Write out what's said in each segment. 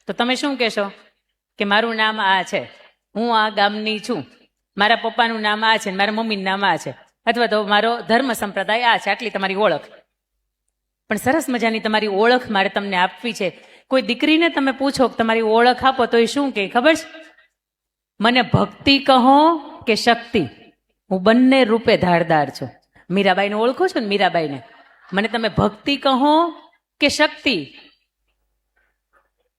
તો તમે શું કહેશો કે મારું નામ આ છે, હું આ ગામની છું, મારા પપ્પાનું નામ આ છે, મારા મમ્મીનું નામ આ છે, અથવા તો મારો ધર્મ સંપ્રદાય આ છે, આટલી તમારી ઓળખ. પણ સરસ મજાની તમારી ઓળખ મારે તમને આપવી છે. કોઈ દીકરીને તમે પૂછો કે તમારી ઓળખ આપો તો એ શું કહે ખબર છે? મને ભક્તિ કહો કે શક્તિ, હું બંને રૂપે ધારદાર છું. મીરાબાઈને ઓળખો છો ને? મીરાબાઈને મને તમે ભક્તિ કહો કે શક્તિ.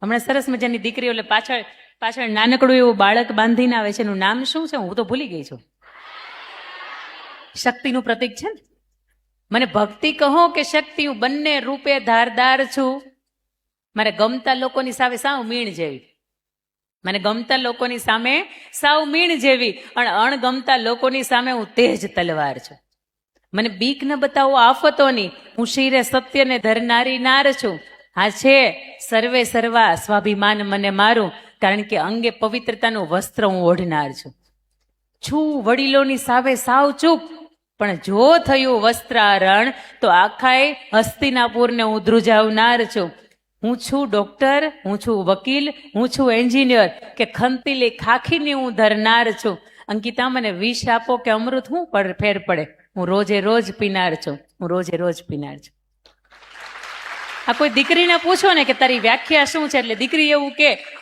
હમણાં સરસ મજાની દીકરીઓ એટલે પાછળ નાનકડું એવું બાળક બાંધીને આવે છે, એનું નામ શું છે હું તો ભૂલી ગઈ છું. શક્તિનું પ્રતીક છે ને. મને ભક્તિ કહો કે શક્તિ, હું બંને રૂપે ધારદાર છું. મારે ગમતા લોકોની સામે સાવ મીણ જેવી, મને ગમતા લોકોની સામે સાવ મીણ જેવી, અને અણગમતા લોકોની સામે હું તેજ તલવાર છું. મને બીક ન બતાવો આફતોની, હું શિરે સત્યને ધરનારી નાર છું. હા છે સર્વે સર્વા સ્વાભિમાન મને મારું, કારણ કે અંગે પવિત્રતાનું વસ્ત્ર હું ઓઢનાર છું. છું વડીલોની સામે સાવ ચૂપ, પણ જો થયું વસ્ત્રારણ તો આખાય હસ્તિનાપુરને હું ધ્રુજાવનાર છું. હું છું ડોક્ટર, હું છું વકીલ, હું છું એન્જિનિયર, કે ખંતીલી ખાખીની હું ધરનાર છું. અંકિતા મને વિષ આપો કે અમૃત, હું ફેર પડે, હું રોજે રોજ પીનાર છું, હું રોજે રોજ પીનાર છું. આ કોઈ દીકરીને પૂછો ને કે તારી વ્યાખ્યા શું છે, એટલે દીકરી એવું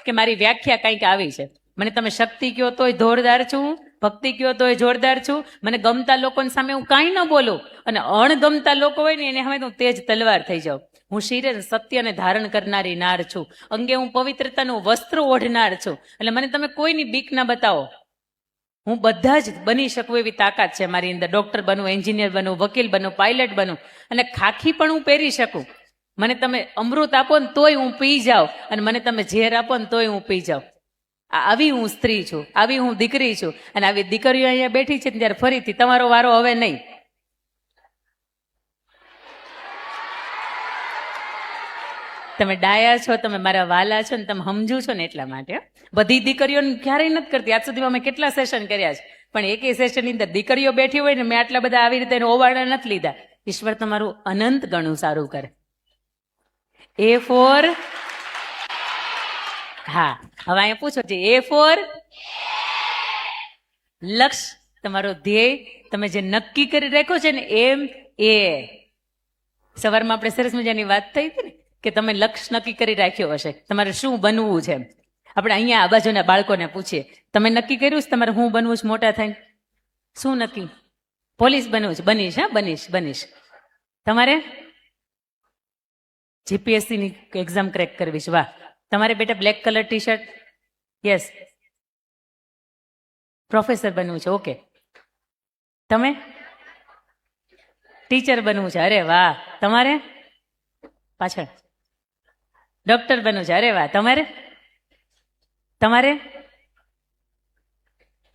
કે મારી વ્યાખ્યા કંઈક આવી છે. મને તમે શક્તિ કહો તોય જોરદાર છું, ભક્તિ કહો તોય જોરદાર છું. મને ગમતા લોકોની સામે હું કાંઈ ન બોલું, અને અણગમતા લોકો હોય ને એને સામે હું તેજ તલવાર થઈ જાઉં. હું શિરે સત્યને ધારણ કરનારી નાર છું, અંગે હું પવિત્રતાનું વસ્ત્ર ઓઢનાર છું. એટલે મને તમે કોઈની બીક ના બતાવો, હું બધા જ બની શકું એવી તાકાત છે મારી અંદર. ડોક્ટર બનું, એન્જિનિયર બનું, વકીલ બનું, પાયલટ બનું, અને ખાખી પણ હું પહેરી શકું. મને તમે અમૃત આપો ને તોય હું પી જાઉં, અને મને તમે ઝેર આપો ને તોય હું પી જાઉં. આવી હું સ્ત્રી છું, આવી હું દીકરી છું. અને આવી દીકરીઓ અહીંયા બેઠી છે ત્યારે ફરીથી તમારો વારો હવે નહીં. તમે ડાયા છો, તમે મારા વાલા છો ને તમે સમજુ છો ને એટલા માટે. બધી દીકરીઓને ક્યારેય નથી કરતી. આજ સુધીમાં અમે કેટલા સેશન કર્યા છે, પણ એકેય સેશનની અંદર દીકરીઓ બેઠી હોય ને મેં આટલા બધા આવી રીતે ઓવાળા નથી લીધા. ઈશ્વર તમારું અનંત ગણું સારું કરે. એ ફોર, હા હવે અહીંયા પૂછો છે એ ફોર લક્ષ, તમારો ધ્યેય તમે જે નક્કી કરી રાખ્યો છે ને એમ એ. સવારમાં આપણે સરસ મજાની વાત થઈ હતી ને કે તમે લક્ષ્ય નક્કી કરી રાખ્યો હશે, તમારે શું બનવું છે. આપણે અહીંયા આ બાજુના બાળકોને પૂછીએ, તમે નક્કી કર્યું છે તમારે હું બનવું છે મોટા થઈને? શું નક્કી? પોલીસ બનવું છે? બનીશ, હા બનીશ. તમારે જીપીએસસી ની એક્ઝામ ક્રેક કરવી છે, વાહ. તમારે બેટા black colour T shirt, yes professor બનવું છે, ઓકે. તમે ટીચર બનવું છે, અરે વાહ. તમારે પાછળ ડોક્ટર બનવું છે, અરે વાહ. તમારે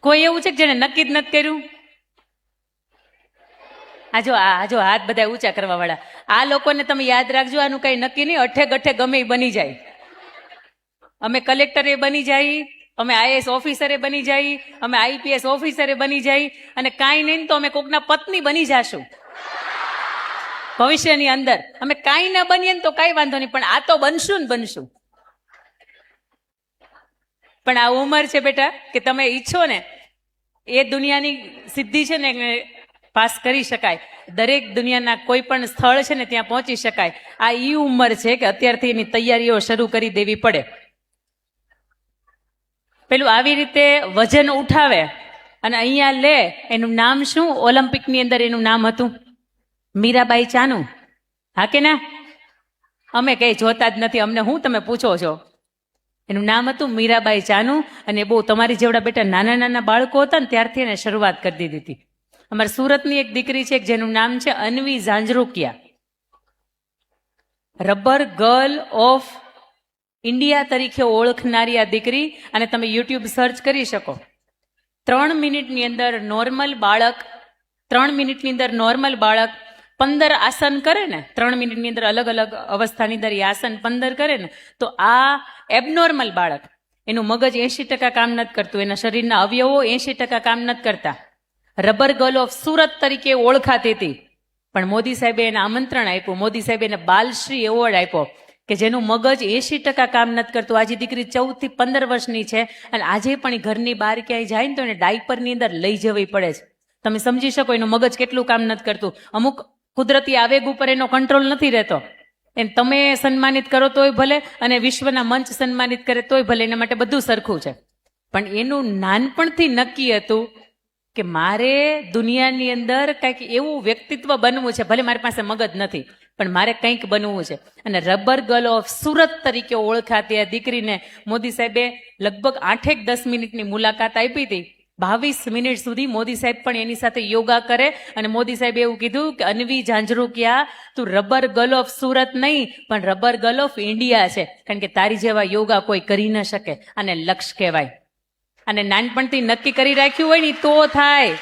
કોઈ એવું છે કે જેને નક્કી જ નથી કર્યું? આ જો હાથ બધા ઊંચા કરવા વાળા, આ લોકોને તમે યાદ રાખજો, આનું કઈ નક્કી નહીં, અઠે ગઠે ગમે બની જાય. અમે કલેક્ટરે બની જાય, અમે આઈએએસ ઓફિસરે બની જાય, અમે આઈપીએસ ઓફિસરે બની જાય, અને કાંઈ નહીં તો અમે કોકના પત્ની બની જાશું ભવિષ્યની અંદર. અમે કાંઈ ના બનીએ ને તો કાંઈ વાંધો નહીં, પણ આ તો બનશું ને બનશું. પણ આ ઉંમર છે બેટા કે તમે ઈચ્છો ને એ દુનિયાની સિદ્ધિ છે ને પાસ કરી શકાય. દરેક દુનિયાના કોઈ પણ સ્થળ છે ને ત્યાં પહોંચી શકાય. આ ઈ ઉંમર છે કે અત્યારથી એની તૈયારીઓ શરૂ કરી દેવી પડે. પેલું આવી રીતે વજન ઉઠાવે અને અહીંયા લે, એનું નામ શું? ઓલિમ્પિકની અંદર એનું નામ હતું મીરાબાઈ ચાનુ, હા કે ના? અમે કઈ જોતા જ નથી, અમને હું તમે પૂછો છો? એનું નામ હતું મીરાબાઈ ચાનુ. અને બહુ તમારી જેવડા બેટા નાના નાના બાળકો હતા ને ત્યારથી એને શરૂઆત કરી દીધી હતી. અમારી સુરતની એક દીકરી છે જેનું નામ છે Anvi Jhanjharukiya, rubber girl of India તરીકે ઓળખનારી આ દીકરી. અને તમે યુટ્યુબ સર્ચ કરી શકો. 3 મિનિટની અંદર નોર્મલ બાળક 15 આસન કરે ને, 3 મિનિટની અંદર અલગ અલગ અવસ્થાની અંદર એ આસન 15 કરે ને, તો આ એબનોર્મલ બાળક, એનું મગજ 80% કામ નથી કરતું, એના શરીરના અવયવો 80% કામ નથી કરતા. રબર ગર્લ ઓફ સુરત તરીકે ઓળખાતી હતી, પણ મોદી સાહેબે એને આમંત્રણ આપ્યું, મોદી સાહેબે એને બાલશ્રી એવોર્ડ આપ્યો કે જેનું મગજ 80% કામ નથી કરતું. આજે દીકરી 14 થી 15 વર્ષની છે અને આજે પણ એ ઘરની બહાર ક્યાંય જાય ને તો એને ડાયપરની અંદર લઈ જવી પડે છે. તમે સમજી શકો એનું મગજ કેટલું કામ નથી કરતું. અમુક કુદરતી આવેગ ઉપર એનો કંટ્રોલ નથી રહેતો. એને તમે સન્માનિત કરો તોય ભલે અને વિશ્વના મંચ સન્માનિત કરે તોય ભલે, એના માટે બધું સરખું છે. પણ એનું નાનપણથી નક્કી હતું કે મારે દુનિયાની અંદર કંઈક એવું વ્યક્તિત્વ બનવું છે. ભલે મારી પાસે મગજ નથી પણ મારે કંઈક બનવું છે. અને રબર ગર્લ ઓફ સુરત તરીકે ઓળખાતી આ દીકરીને મોદી સાહેબે લગભગ 8-10 મિનિટની મુલાકાત આપી હતી. 22 મિનિટ સુધી મોદી સાહેબ પણ એની સાથે યોગા કરે અને મોદી સાહેબે એવું કીધું કે અન્વી ઝાંઝરુકિયા, તું રબર ગર્લ ઓફ સુરત નહીં પણ રબર ગર્લ ઓફ ઇન્ડિયા છે, કારણ કે તારી જેવા યોગા કોઈ કરી ન શકે. અને લક્ષ્ય કહેવાય. અને નાનપણથી નક્કી કરી રાખ્યું હોય ને તો થાય.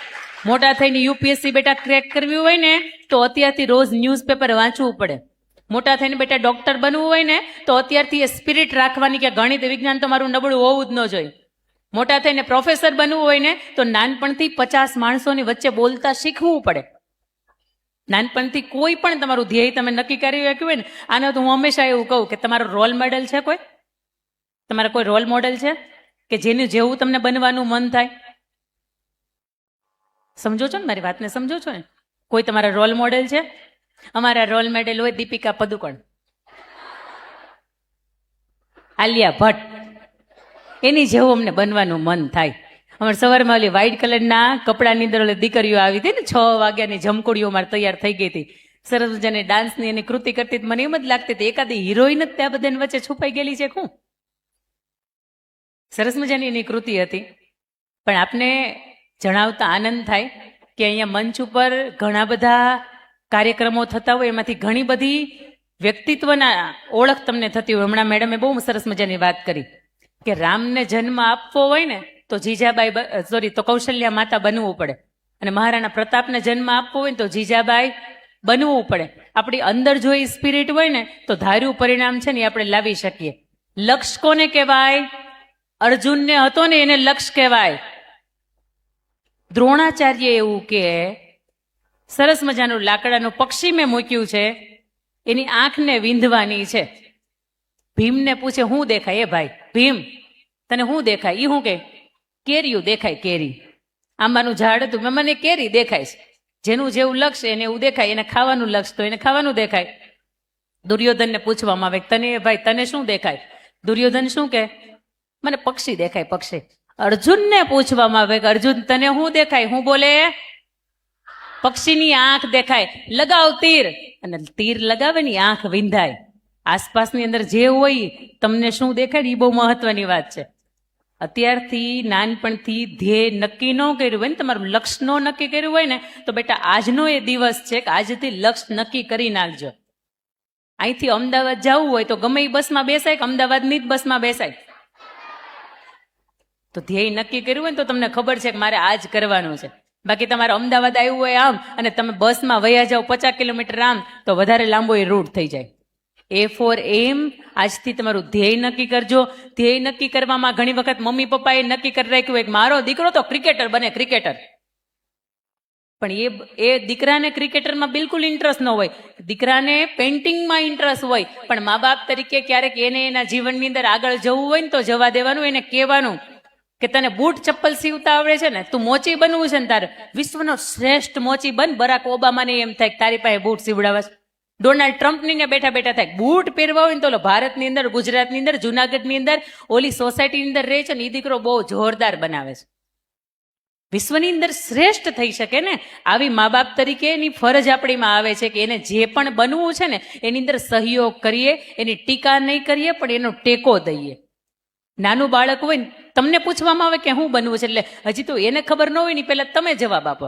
મોટા થઈને યુપીએસસી બેટા ક્રેક કરવી હોય ને તો અત્યારથી રોજ ન્યૂઝપેપર વાંચવું પડે. મોટા થઈને બેટા ડોક્ટર બનવું હોય ને તો અત્યારથી એ સ્પિરિટ રાખવાની કે ગણિત વિજ્ઞાન તો મારું નબળું હોવું જ ન જોઈએ. મોટા થઈને પ્રોફેસર બનવું હોય ને તો નાનપણથી 50 માણસોની વચ્ચે બોલતા શીખવું પડે. નાનપણથી કોઈ પણ તમારું ધ્યેય તમે નક્કી કરી રાખ્યું હોય ને, આને તો હું હંમેશા એવું કહું કે તમારો રોલ મોડેલ છે કોઈ? તમારા કોઈ રોલ મોડેલ છે કે જેનું જેવું તમને બનવાનું મન થાય? સમજો છો ને મારી વાતને? સમજો છો ને? કોઈ તમારા રોલ મોડેલ છે? અમારા રોલ મોડેલ હોય દીપિકા પદુકોણ, આલિયા ભટ્ટ. એની જેવું અમને બનવાનું મન થાય. અમારે સવારમાં ઓલી વ્હાઈટ કલરના કપડાની અંદર ઓલી દીકરીઓ આવી હતી ને, 6 વાગ્યાની જમકુડીઓ મારે તૈયાર થઈ ગઈ હતી. સરસ મજાની ડાન્સની એની કૃતિ કરતી મને એમ જ લાગતી હતી એકાદી હિરોઈન જ ત્યાં બધાની વચ્ચે છુપાઈ ગયેલી છે. શું સરસ મજાની એની કૃતિ હતી. પણ આપને જણાવતા આનંદ થાય કે અહીંયા મંચ ઉપર ઘણા બધા કાર્યક્રમો થતા હોય, એમાંથી ઘણી બધી વ્યક્તિત્વના ઓળખ તમને થતી હોય. હમણાં મેડમે બહુ સરસ મજાની વાત કરી કે રામને જન્મ આપવો હોય ને તો જીજાબાઈ તો કૌશલ્યા માતા બનવું પડે, અને મહારાણા પ્રતાપને જન્મ આપવો હોય ને તો જીજાબાઈ બનવું પડે. આપણી અંદર જો એ સ્પિરિટ હોય ને તો ધાર્યું પરિણામ છે ને એ આપણે લાવી શકીએ. લક્ષ્ય કોને કહેવાય? અર્જુનને હતો ને એને લક્ષ્ય કહેવાય. દ્રોણાચાર્ય એવું કે સરસ મજાનું લાકડાનું પક્ષી મેં મૂક્યું છે, એની આંખને વિંધવાની છે. ભીમને પૂછે શું દેખાય? એ ભાઈ ભીમ તને શું દેખાય? એ શું કે કેરીયું દેખાય, કેરી. આંબાનું ઝાડ હતું, મને કેરી દેખાય છે. જેનું જેવું લક્ષ્ય એને એવું દેખાય. એને ખાવાનું લક્ષ્ય તો એને ખાવાનું દેખાય. દુર્યોધનને પૂછવામાં આવે તને ભાઈ તને શું દેખાય? દુર્યોધન શું કે મને પક્ષી દેખાય, પક્ષી. અર્જુનને પૂછવામાં આવે કે અર્જુન તને શું દેખાય? હું બોલે પક્ષીની આંખ દેખાય. લગાવ તીર, અને તીર લગાવે ને આંખ વિંધાય. આસપાસની અંદર જે હોય તમને શું દેખાય એ બહુ મહત્વની વાત છે. અત્યારથી નાનપણથી ધ્યેય નક્કી ન કર્યું હોય ને, તમારું લક્ષ્ય ન નક્કી કર્યું હોય ને તો બેટા આજનો એ દિવસ છે કે આજથી લક્ષ્ય નક્કી કરી નાખજો. અહીંથી અમદાવાદ જવું હોય તો ગમે એ બસમાં બેસાય કે અમદાવાદની જ બસમાં બેસાય. તો ધ્યેય નક્કી કર્યું હોય ને તો તમને ખબર છે કે મારે આ જ કરવાનું છે. બાકી તમારે અમદાવાદ આવ્યું હોય આમ અને તમે બસમાં વયા જાઓ 50 કિલોમીટર આમ તો વધારે લાંબો એ રૂટ થઈ જાય. એ ફોર એમ. આજથી તમારું ધ્યેય નક્કી કરજો. ધ્યેય નક્કી કરવામાં ઘણી વખત મમ્મી પપ્પાએ નક્કી કરી રાખ્યું હોય કે મારો દીકરો તો ક્રિકેટર બને, ક્રિકેટર. પણ એ દીકરાને ક્રિકેટરમાં બિલકુલ ઇન્ટરેસ્ટ ન હોય, દીકરાને પેઇન્ટિંગમાં ઇન્ટરેસ્ટ હોય. પણ મા બાપ તરીકે ક્યારેક એને એના જીવનની અંદર આગળ જવું હોય ને તો જવા દેવાનું. એને કહેવાનું કે તને બૂટ ચપ્પલ સીવતા આવડે છે ને, તું મોચી બનવું છે ને, તારે વિશ્વનો શ્રેષ્ઠ મોચી બન. બરાક ઓબામાને એમ થાય કે તારી પાસે બૂટ સીવડાવે છે. ડોનાલ્ડ ટ્રમ્પની ને બેઠા બેઠા થાય બૂટ પહેરવા હોય ને તો ભારતની અંદર, ગુજરાતની અંદર, જુનાગઢની અંદર ઓલી સોસાયટીની અંદર રહે છે ને એ દીકરો બહુ જોરદાર બનાવે છે. વિશ્વની અંદર શ્રેષ્ઠ થઈ શકે ને, આવી મા બાપ તરીકે એની ફરજ આપણીમાં આવે છે કે એને જે પણ બનવું છે ને એની અંદર સહયોગ કરીએ. એની ટીકા નહીં કરીએ પણ એનો ટેકો દઈએ. નાનું બાળક હોય ને તમને પૂછવામાં આવે કે શું બનવું છે, એટલે હજી તો એને ખબર ન હોય ને પહેલા તમે જવાબ આપો.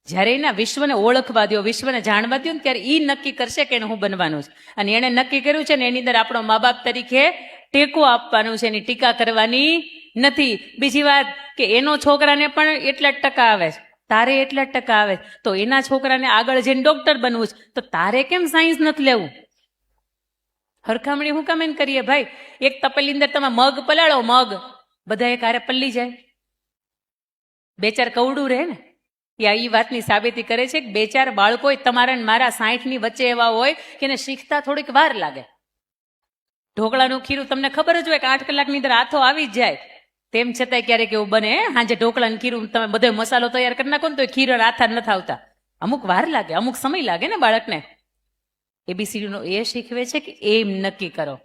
જ્યારે એના વિશ્વને ઓળખવા દો, વિશ્વને જાણવા દો ને ત્યારે એ નક્કી કરશે કે એને હું બનવાનું છે. અને એણે નક્કી કર્યું છે ને એની અંદર આપણો મા બાપ તરીકે ટેકો આપવાનું છે, એની ટીકા કરવાની નથી. બીજી વાત કે એનો છોકરાને પણ એટલા જ ટકા આવે છે, તારે એટલા જ ટકા આવે તો એના છોકરાને આગળ જઈને ડોક્ટર બનવું છે તો તારે કેમ સાયન્સ નથી લેવું? હરખામણી હું કામ કરીએ ભાઈ? એક તપેલી અંદર તમે મગ પલાળો, મગ બધા એક હારે પલ્લી જાય, 2-4 કવડું રહે ને. એ વાતની સાબિતી કરે છે કે 2-4 બાળકો તમારા મારા 60ની વચ્ચે એવા હોય કે એને શીખતા થોડીક વાર લાગે. ઢોકળાનું ખીરું તમને ખબર જ હોય કે 8 કલાકની અંદર હાથો આવી જ જાય, તેમ છતાંય ક્યારેક એવું બને હાજે ઢોકળાનું ખીરું તમે બધો મસાલો તૈયાર કરી નાખો ને તો ખીર હાથા નથી આવતા. અમુક વાર લાગે, અમુક સમય લાગે ને બાળકને. ABCD નો એ શીખવે છે કે એમ નક્કી કરો.